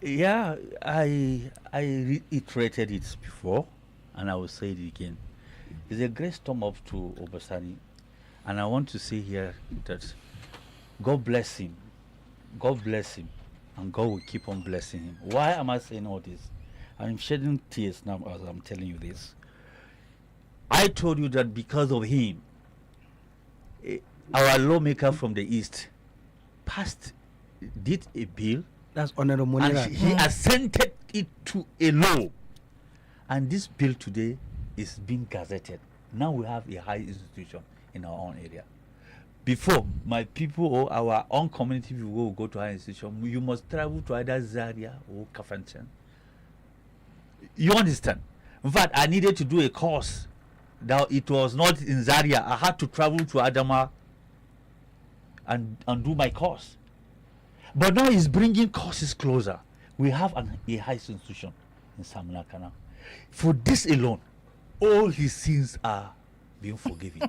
Yeah, I reiterated it before, and I will say it again. It's a great storm up to Obasani, and I want to say here that God bless him, God bless him, and God will keep on blessing him. Why am I saying all this? I'm shedding tears now as I'm telling you this. I told you that because of him, eh, our lawmaker from the east passed, did a bill, That's Honorable and Munira. he assented it to a law. And this bill today is being gazetted. Now we have a high institution in our own area. Before, my people or our own community people will go to high institution, you must travel to either Zaria or Kafanchan. You understand? In fact, I needed to do a course. Now it was not in Zaria. I had to travel to Adama and do my course. But now he's bringing courses closer. We have a high institution in Samunaka now. For this alone, all his sins are being forgiven.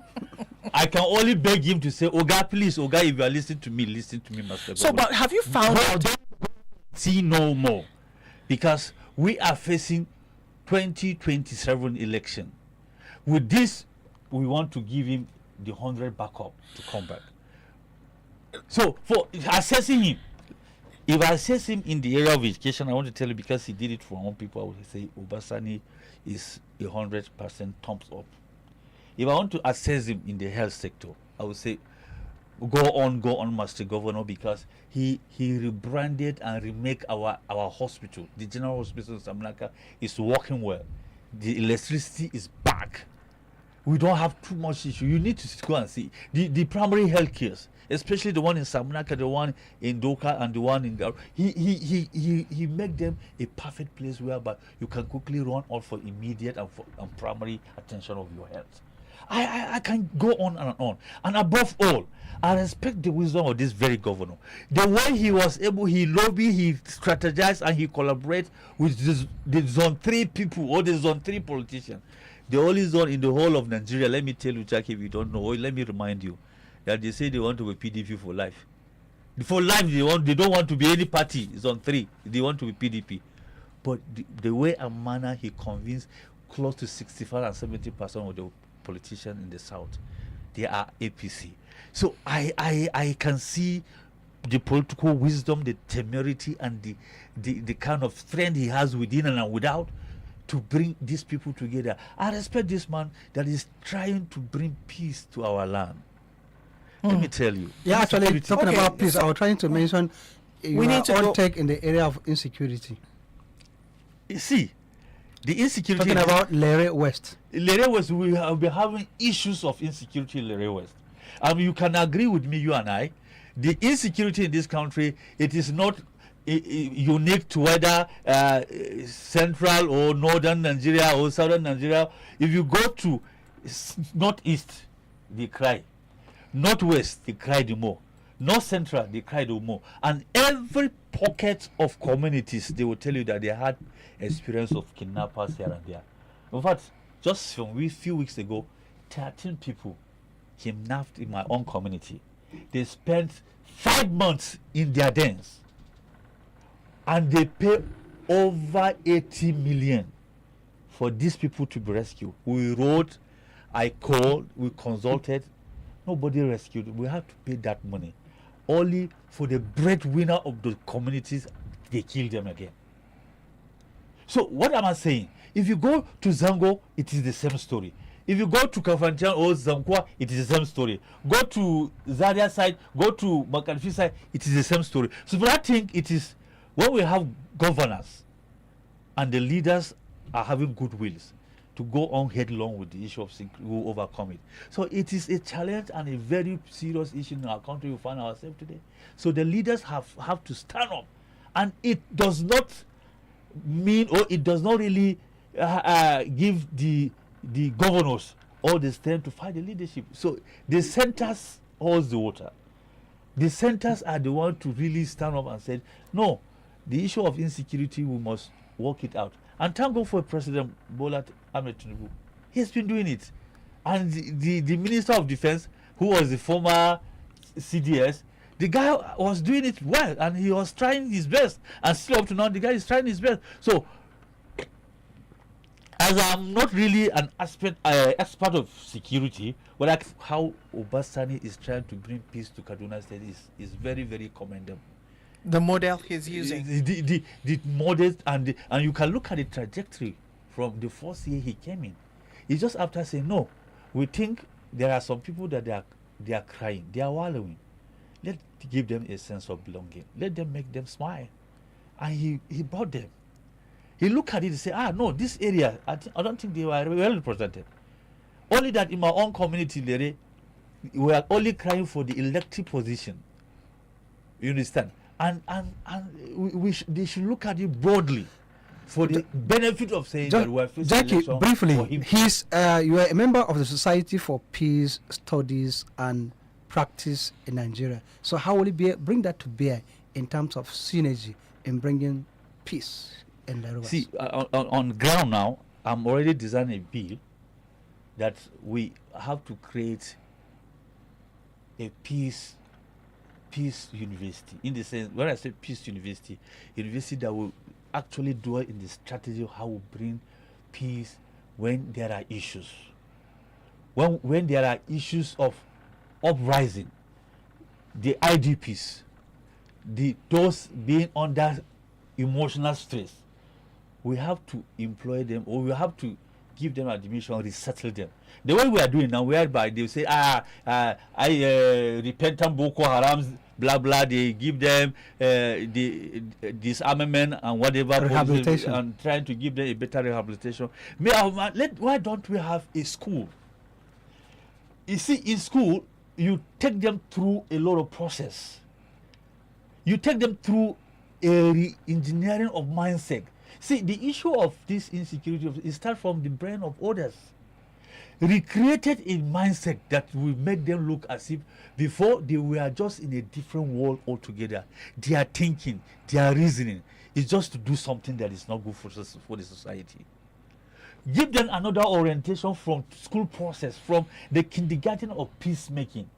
I can only beg him to say, Oga, please, Oga, if you are listening to me, Master So, Governor. but have you found No, out? don't see no more, because we are facing 2027 election. With this, we want to give him the 100 backup to come back. So for assessing him, if I assess him in the area of education, I want to tell you, because he did it for one people, I would say Obasani is 100% thumbs up. If I want to assess him in the health sector, I would say go on, Master Governor, because he rebranded and remake our hospital. The general hospital in Samunaka is working well. The electricity is back. We don't have too much issue. You need to go and see the primary health cares, especially the one in Samunaka, the one in Doka, and the one in Gar. He make them a perfect place whereby you can quickly run out for immediate and primary attention of your health. I can go on and on. And above all, I respect the wisdom of this very governor. The way he was able, he lobby, he strategized, and he collaborate with the zone 3 people or the zone 3 politicians. The only zone in the whole of Nigeria, let me tell you, Jackie, if you don't know, or let me remind you, that they say they want to be PDP for life. For life, they don't want to be any party, zone 3. They want to be PDP. But the way and manner he convinced close to 65 and 70% of the politicians in the south, they are APC. So I can see the political wisdom, the temerity, and the kind of strength he has within and without to bring these people together. I respect this man that is trying to bring peace to our land. Let me tell you. Yeah, actually, talking Okay, about peace, I was trying to mention we need to go- take in the area of insecurity. You see, the insecurity. Talking about LERE West. LERE West, we have been having issues of insecurity in LERE West. You can agree with me, you and I, the insecurity in this country, it is not unique to whether central or northern Nigeria or southern Nigeria. If you go to northeast, they cry. Northwest, they cry the more. North central, they cry the more. And every pocket of communities, they will tell you that they had experience of kidnappers here and there. In fact, just from a few weeks ago, 13 people kidnapped in my own community. They spent 5 months in their dens, and they pay over 80 million for these people to be rescued. We wrote, I called, we consulted, nobody rescued. We have to pay that money only for the breadwinner of the communities. They kill them again. So what am I saying? If you go to Zango, it is the same story. If you go to Kafanchan or Zankwa, it is the same story. Go to Zaria side, go to Makarfi side, it is the same story. So but I think it is when we have governors and the leaders are having good wills to go on headlong with the issue of security, we will overcome it. So it is a challenge and a very serious issue in our country we find ourselves today. So the leaders have to stand up, and it does not mean, or it does not really give the governors all the strength to fight the leadership. So the centers holds the water. The centers are the ones to really stand up and say, no, the issue of insecurity, we must work it out. And thank God for President Bola Ahmed Tinubu. He has been doing it. And the Minister of Defense, who was the former CDS, The guy was doing it well, and he was trying his best, and still up to now, the guy is trying his best. So, as I'm not really an expert of security, but like how Obasani is trying to bring peace to Kaduna State is very, very commendable. The model he's using. The model, and you can look at the trajectory from the first year he came in. It's just after saying, no, we think there are some people that they are crying, they are wallowing. Let's give them a sense of belonging. Let them make them smile. And he brought them. He looked at it and said, no, this area, I don't think they were well represented. Only that in my own community, LERE, we are only crying for the elected position. You understand? And they should look at it broadly for the benefit of saying that we are facing Jackie, briefly, you are a member of the Society for Peace Studies and Practice in Nigeria. So how will you bring that to bear in terms of synergy in bringing peace in the See, on ground now, I'm already designing a bill that we have to create a peace university. In the sense, when I say peace university that will actually dwell in the strategy of how we bring peace when there are issues. When there are issues of uprising, the IDPs, those being under emotional stress, we have to employ them, or we have to give them admission, resettle them. The way we are doing now, whereby they say, repentant Boko Haram, blah blah, they give them the disarmament and whatever, rehabilitation, and trying to give them a better rehabilitation. Why don't we have a school? You see, in school, you take them through a lot of process. You take them through a re-engineering of mindset. See, the issue of this insecurity it starts from the brain of others. Recreated a mindset that will make them look as if before they were just in a different world altogether. Their thinking, their reasoning is just to do something that is not good for the society. Give them another orientation from school process, from the kindergarten of peacemaking,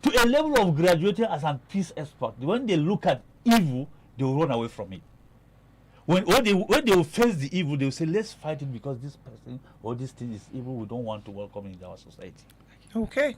to a level of graduating as a peace expert. When they look at evil, they will run away from it. When they will face the evil, they will say, let's fight it because this person or this thing is evil. We don't want to welcome it in our society. Okay.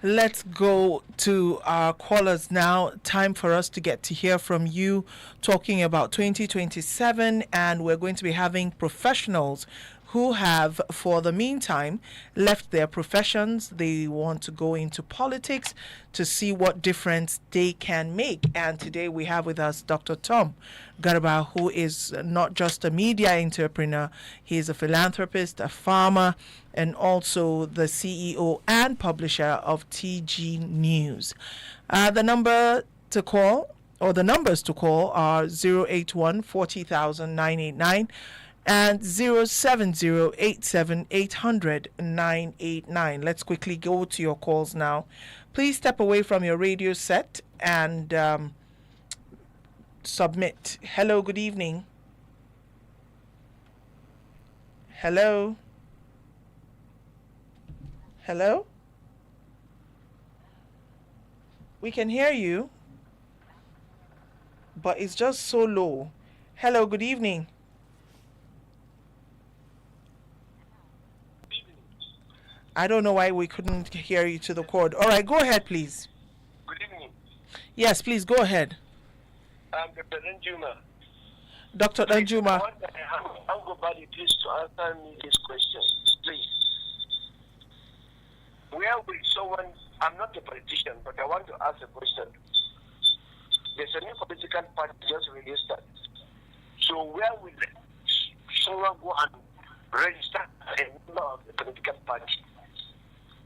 Let's go to our callers now. Time for us to get to hear from you talking about 2027, and we're going to be having professionals who have, for the meantime, left their professions. They want to go into politics to see what difference they can make. And today we have with us Dr. Tom GARBA, who is not just a media entrepreneur, he is a philanthropist, a farmer, and also the CEO and publisher of TG News. The number to call, or the numbers to call, are 081 40,000 989 and 070-87-800-989. Let's quickly go to your calls now. Please step away from your radio set and submit. Hello, good evening. Hello? Hello? We can hear you, but it's just so low. Hello, good evening. I don't know why we couldn't hear you to the cord. All right, go ahead, please. Good evening. Yes, please, go ahead. Dr. Danjuma. Dr. Danjuma. I want Ango Bally, please, to answer me this question, please. Where will someone, I'm not a politician, but I want to ask a question. There's a new political party just registered. So where will someone go and register a member of the political party?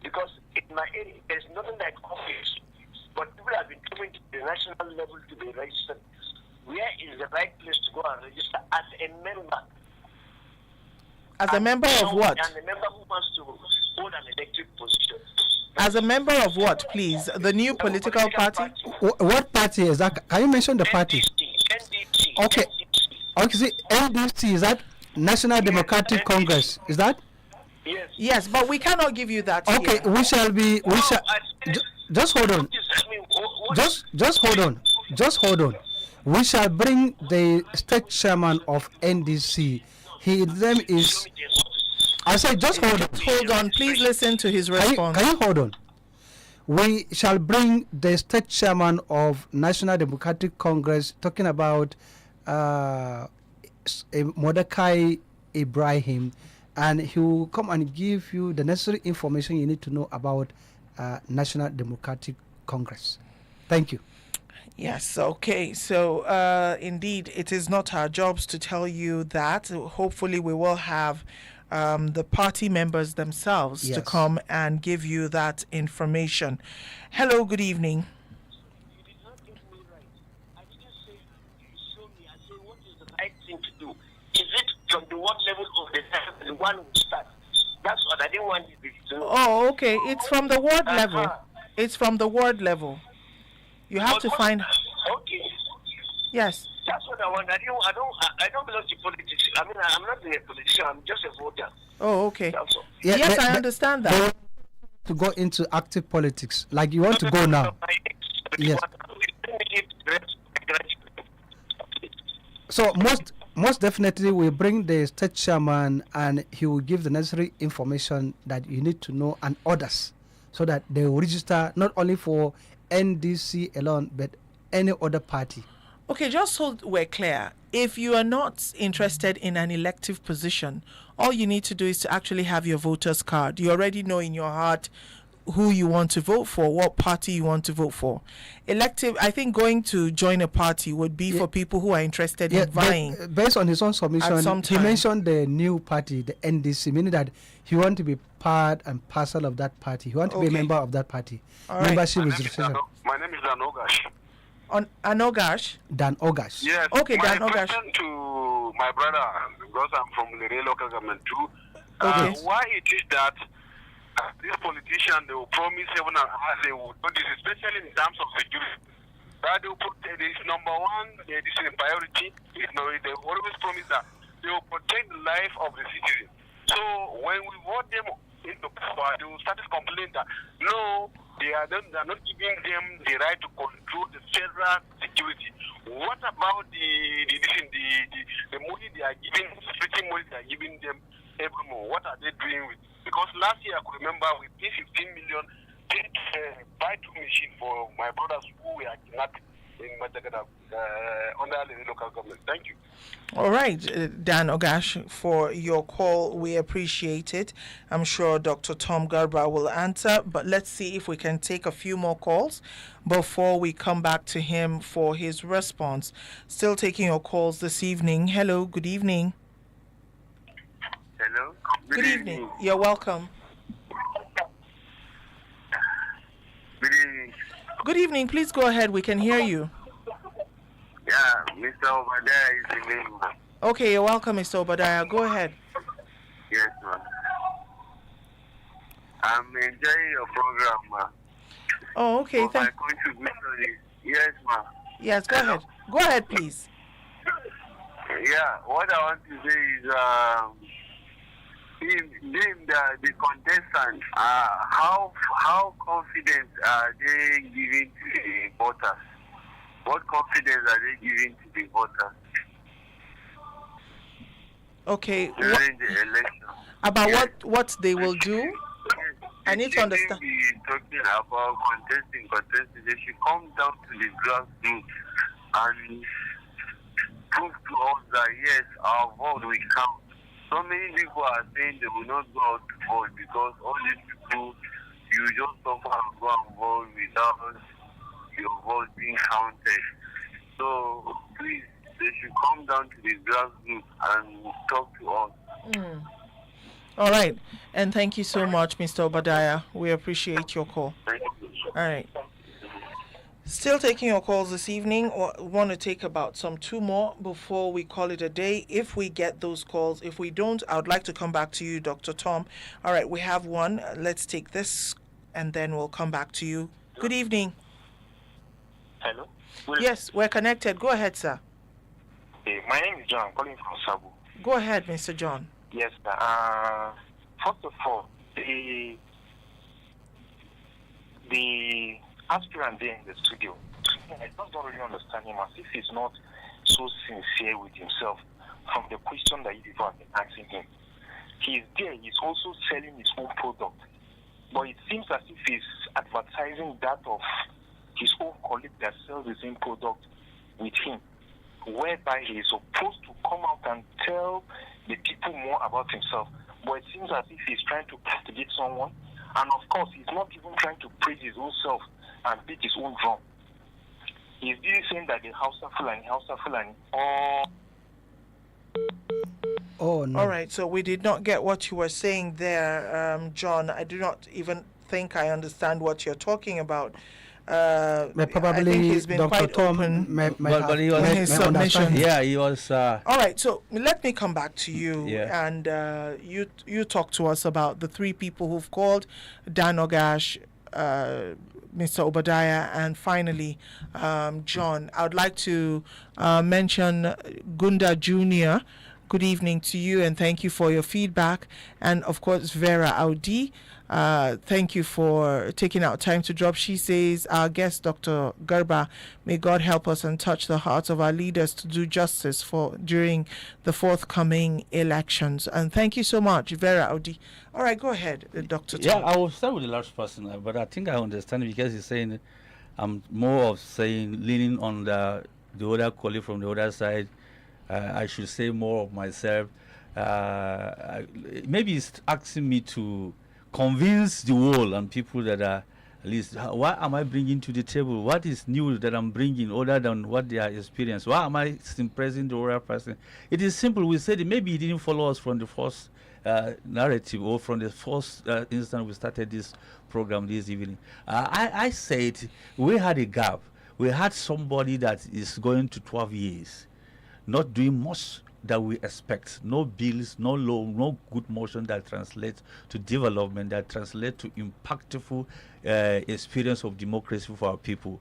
Because in my area, there's nothing like office, but people have been coming to the national level to be registered. Where is the right place to go and register as a member? As a member of what? And a member who wants to hold an elected position. As a member of what, please? The new political party? What party is that? Can you mention the party? NDC. Okay. Okay, see, NDC, is that National Democratic Congress? Is that? Yes. Yes, but we cannot give you that Okay, here. just hold on. just hold on. Just hold on. We shall bring the state chairman of NDC. His name is. I said, just hold on. Hold on. Please listen to his response. Can you hold on? We shall bring the state chairman of National Democratic Congress, talking about Mordecai Ibrahim, and he will come and give you the necessary information you need to know about National Democratic Congress. Thank you. Yes, okay. So, indeed, it is not our jobs to tell you that. Hopefully, we will have the party members themselves to come and give you that information. Hello, good evening. You did not get me right. I didn't say you show me. I said, what is the right thing to do? Is it from the what level of the one who starts? That's what I didn't want you to know. Oh, okay. It's from the ward level. It's from the ward level. You have to find. Okay. Yes. That's what I want. I don't belong to politics. I mean, I'm not a politician. I'm just a voter. Oh, okay. That's all. Yes, I understand that. To go into active politics, like you want to go now. Yes. So most definitely we bring the state chairman, and he will give the necessary information that you need to know and others, so that they will register not only for NDC alone but any other party. Okay, just so we're clear, if you are not interested in an elective position, all you need to do is to actually have your voter's card. You already know in your heart who you want to vote for, what party you want to vote for. Elective, I think going to join a party would be for people who are interested in vying. Based on his own submission, he mentioned the new party, the NDC, meaning that he wants to be part and parcel of that party. He wants to be a member of that party. Membership registration. My name is Dan Ogash. Anogash? Dan Ogash. Yes. Okay, Dan Ogash. My question to my brother, because I'm from LERE local government too. Okay. Why it is that this politician, they will promise heaven and earth, they will do this, especially in terms of security. That they will put this number one, this is a priority. They always promise that they will protect the life of the citizen. So when we vote them into power, they will start to complain that no, they are not giving them the right to control the federal security. What about the money they are giving, security money they are giving them every month? What are they doing with? Because last year I could remember we paid 15 million to buy 2 machines for my brothers who were kidnapped in Madagada under the local government. Thank you. All right, Dan Ogash, for your call. We appreciate it. I'm sure Dr. Tom Garba will answer, but let's see if we can take a few more calls before we come back to him for his response. Still taking your calls this evening. Hello, good evening. Hello. Good evening. You're welcome. Good evening. Good evening. Please go ahead. We can hear you. Yeah, Mr. Obadiah is the name. Okay, you're welcome, Mr. Obadiah. Go ahead. Yes, ma'am. I'm enjoying your program, ma'am. Oh, okay. My contribution is, yes, ma'am. Yes, go ahead. Go ahead, please. Yeah, what I want to say is, the contestants, how confident are they giving to the voters? What confidence are they giving to the voters? Okay. During the election. About what they will do? Yes. I need to understand. Be talking about contesting. They should come down to the grassroots and prove to us that yes, our vote will count. So many people are saying they will not go out to vote because all these people, you just suffer and go and vote without your vote being counted. So please, they should come down to the grassroots and talk to us. All right. And thank you so much, Mr. Obadiah. We appreciate your call. Thank you. All right. Still taking your calls this evening. Want to take about 2 more before we call it a day. If we get those calls, if we don't, I would like to come back to you, Dr. Tom. All right, we have one. Let's take this and then we'll come back to you. Good evening. Hello? Yes, we're connected. Go ahead, sir. Okay, my name is John. I'm calling from Sabu. Go ahead, Mr. John. Yes, sir. First of all, the aspirant there in the studio, I just don't really understand him, as if he's not so sincere with himself from the question that you people have been asking him. He's there, he's also selling his own product. But it seems as if he's advertising that of his own colleague that sells the same product with him, whereby he is supposed to come out and tell the people more about himself. But it seems as if he's trying to castigate someone, and of course he's not even trying to praise his own self and beat his own drum. He's really saying that the Hausa Fulani, Oh no. All right, so we did not get what you were saying there, John. I do not even think I understand what you're talking about. I think Probably he's been Dr. quite Tom open. but he was in his submission. Yeah, he was. All right, so let me come back to you, Yeah. and you talk to us about the three people who've called: Dan Ogash, Mr. Obadiah, and finally John. I would like to mention Gunda Jr. Good evening to you, and thank you for your feedback. And of course, Vera Audi, thank you for taking out time to drop. She says, our guest, Dr. GARBA, may God help us and touch the hearts of our leaders to do justice during the forthcoming elections. And thank you so much, Vera Audi. All right, go ahead, Dr. Yeah, Tom. I will start with the last person, but I think I understand because he's saying I'm more of saying leaning on the other colleague from the other side. I should say more of myself. Maybe it's asking me to convince the world and people that are at least, what am I bringing to the table? What is new that I'm bringing other than what they are experienced? Why am I impressing the other person? It is simple. We said maybe he didn't follow us from the first narrative or from the first instant we started this program this evening. I said we had a gap. We had somebody that is going to 12 years. Not doing much that we expect. No bills, no law, no good motion that translates to development, that translates to impactful experience of democracy for our people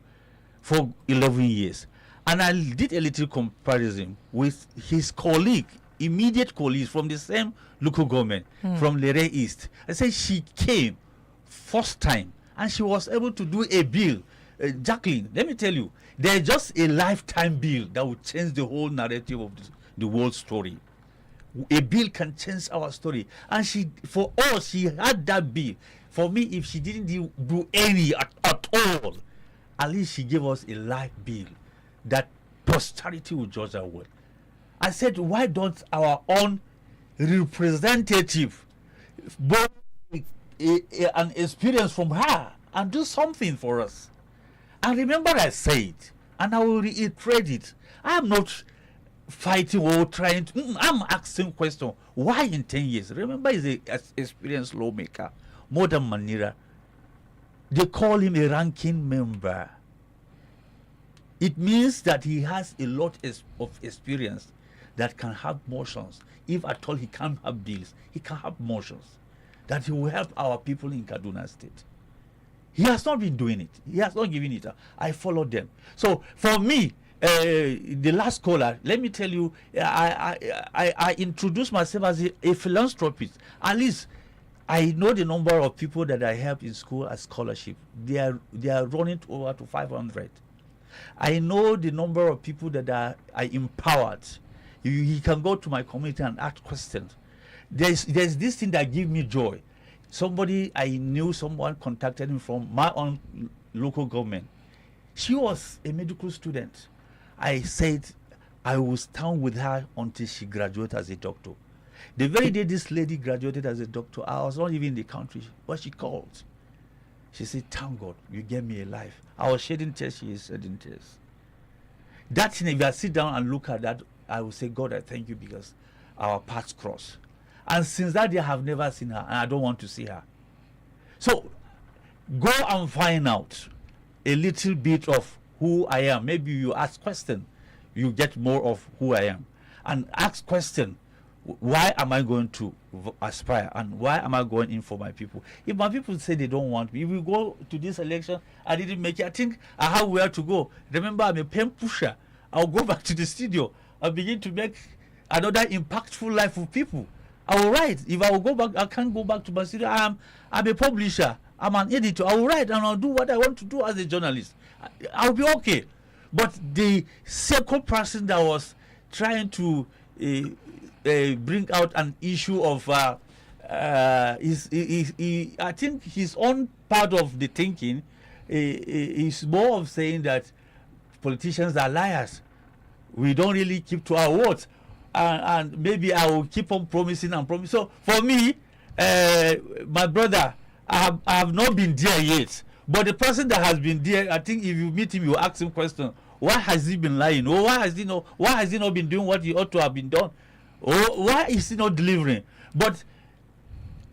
for 11 years. And I did a little comparison with his colleague, immediate colleagues from the same local government, from LERE East. I said she came first time and she was able to do a bill. Jacquelyne, let me tell you, there's just a lifetime bill that will change the whole narrative of the world story. A bill can change our story. And for us, she had that bill. For me, if she didn't do any at all, at least she gave us a life bill that posterity will judge our world. I said, why don't our own representative borrow an experience from her and do something for us? And remember, I said, and I will reiterate it, I am not fighting or trying to, I'm asking question, why in 10 years? Remember, he's an experienced lawmaker, more than Manira. They call him a ranking member. It means that he has a lot of experience that can have motions. If at all he can't have bills, he can have motions that he will help our people in Kaduna State. He has not been doing it. He has not given it. I followed them. So for me, the last caller, let me tell you, I introduced myself as a philanthropist. At least I know the number of people that I helped in school as scholarship. They are running over to 500. I know the number of people that I empowered. You can go to my community and ask questions. There's this thing that gives me joy. Somebody I knew, someone contacted me from my own local government. She was a medical student. I said I will stand with her until she graduated as a doctor. The very day this lady graduated as a doctor, I was not even in the country, but she called. She said, thank God, you gave me a life. I was shedding tears, she is shedding tears. That thing, if I sit down and look at that, I will say, God, I thank you because our paths cross. And since that day, I have never seen her, and I don't want to see her. So, go and find out a little bit of who I am. Maybe you ask question, you get more of who I am. And ask question, why am I going to aspire? And why am I going in for my people? If my people say they don't want me, if we go to this election, I didn't make it, I think I have where to go. Remember, I'm a pen pusher. I'll go back to the studio. I'll begin to make another impactful life of people. I will write. If I will go back, I can't go back to my studio. I'm a publisher. I'm an editor. I will write and I'll do what I want to do as a journalist. I'll be okay. But the second person that was trying to bring out an issue of I think his own part of the thinking is more of saying that politicians are liars. We don't really keep to our words, and maybe I will keep on promising and promising. So for me, my brother, I have not been there yet. But the person that has been there, I think if you meet him, you ask him question: why has he been lying? Or why has he not been doing what he ought to have been done? Or why is he not delivering? But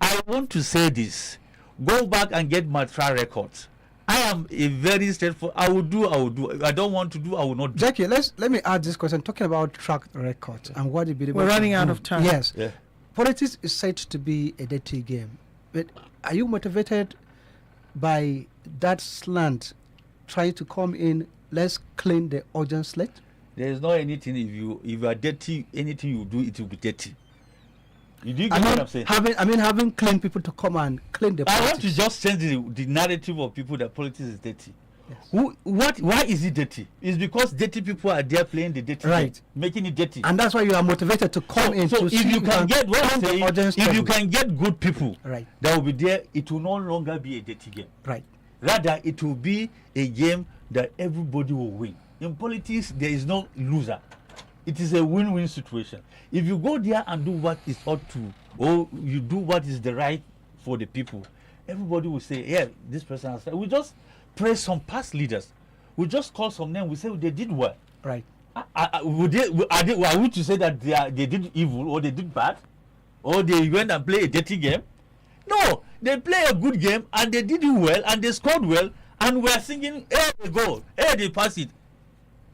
I want to say this: go back and get my track records. I am a very straightforward. I will do. I don't want to do. I will not do. Jackie, let me add this question. Talking about track record and what you believe. We're running out of time. Yes. Yeah. Politics is said to be a dirty game. But are you motivated by that slant trying to come in? Let's clean the urgent slate. There is not anything. If you are dirty, anything you do, it will be dirty. You do get what I'm saying? Having clean people to come and clean the I party. want to just change the narrative of people that politics is dirty. Yes. Why is it dirty? It's because dirty people are there playing the dirty Right. game, making it dirty. And that's why you are motivated to come in. So to if see you can get what I'm clean the saying, urgent if you struggle. can get good people Right. that will be there, it will no longer be a dirty game. Right. Rather, it will be a game that everybody will win. In politics, there is no loser. It is a win-win situation. If you go there and do what is ought to, or you do what is the right for the people, everybody will say, yeah, this person has. We just praise some past leaders. We just call some names. We say they did well. Right. Are we to say that they did evil or they did bad, or they went and played a dirty game? No, they play a good game and they did it well and they scored well, and we are singing, hey, they go, hey, they pass it.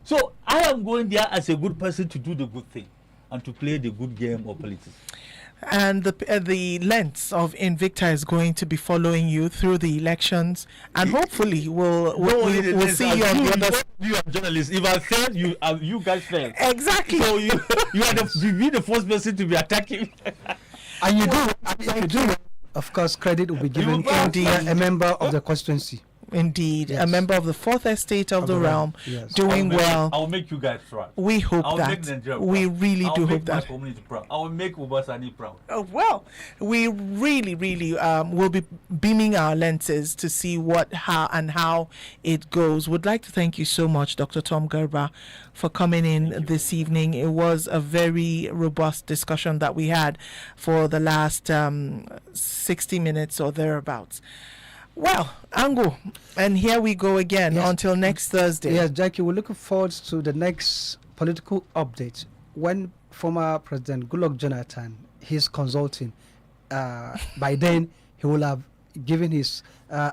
So I am going there as a good person to do the good thing and to play the good game of politics. And the lens of Invicta is going to be following you through the elections, and hopefully we'll see you on the other. You are journalists. If I fail, you guys fail. Exactly. So you be the first person to be attacking. And you do. Of course, credit will be given to a member of the constituency. Indeed, Yes. a member of the fourth estate of the realm, yes. doing well. I'll make you guys proud. We hope I'll make that. Nigeria We proud. really I'll do make hope my that. community proud. I will make Ubasani proud. Well, we really will be beaming our lenses to see how it goes. Would like to thank you so much, Dr. Tom Garba, for coming in this evening. It was a very robust discussion that we had for the last 60 minutes or thereabouts. Well, Ango, and here we go again until next Thursday. Yes, Jackie, we're looking forward to the next political update when former President Goodluck Jonathan is consulting. By then, he will have given his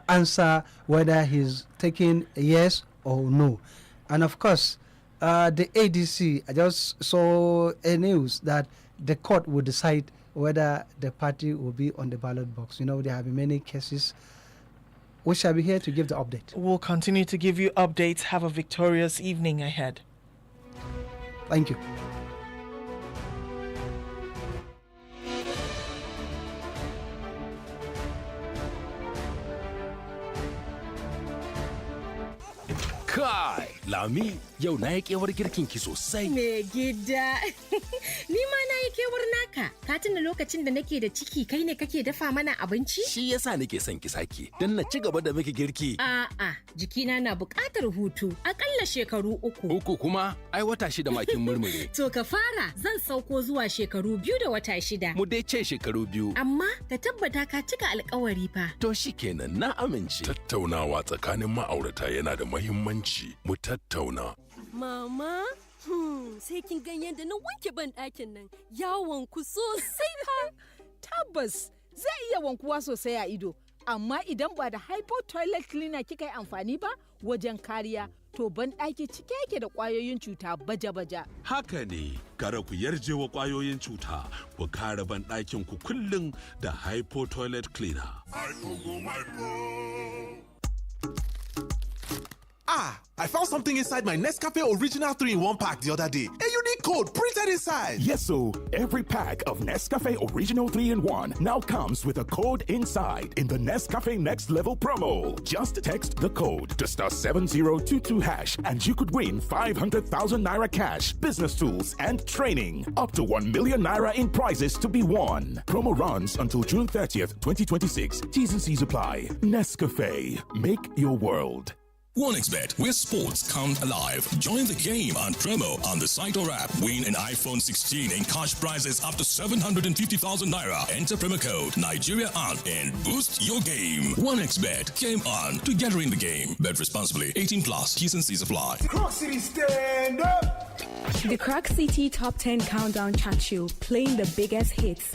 answer whether he's taking a yes or no. And of course, the ADC, I just saw a news that the court will decide whether the party will be on the ballot box. You know, there have been many cases. We shall be here to give the update. We'll continue to give you updates. Have a victorious evening ahead. Thank you. Kai, Lami, yau na yi kewar girkin ki sosai. Me gida, ni ma na yi kewar naka. Ka tuna lokacin da nake da ciki kai ne kake dafa mana abinci? Shi yasa nake son ki sake, don na ci gaba da miki girki. A'a, jikina na buƙatar hutu, akalla shekaru 3. Uku kuma, ai wata 6 makin murmure. To ka fara, zan sauko zuwa shekaru 2 da wata 6. Mu dai ce shekaru 2. Amma ka tabbata ka cika alƙawari fa. To shi kenan na amince. Tattaunawa tsakanin ma'aurata yana da muhimmanci. Mu tattauna. Mama, sai kin gan yadda na wanke ban ɗakin nan yawon ku sosai fa. Tabbas zai iya wankuwa sosai a ido, amma idan ba da hypo toilet cleaner kika yi amfani ba wajen kariya, to ban ɗaki cike yake da ƙwayoyin cuta baja-baja. Haka ne, gara ku yarje wa ƙwayoyin cuta, ku kare ban ɗakin ku kullum da hypo toilet cleaner. I found something inside my Nescafe Original 3-in-1 pack the other day. A unique code printed inside. Yes, so every pack of Nescafe Original 3-in-1 now comes with a code inside in the Nescafe Next Level promo. Just text the code to *7022# and you could win 500,000 naira cash, business tools, and training. Up to 1 million naira in prizes to be won. Promo runs until June 30th, 2026. T's and C's apply. Nescafe. Make your world. 1xBet, where sports come alive. Join the game on promo on the site or app. Win an iPhone 16 and cash prizes up to 750,000 naira. Enter promo code Nigeria on and boost your game. 1xBet, game on, together in the game. Bet responsibly. 18 plus. T's and C's apply. Croc City, stand up! The Croc City Top 10 Countdown Chat Show, playing the biggest hits,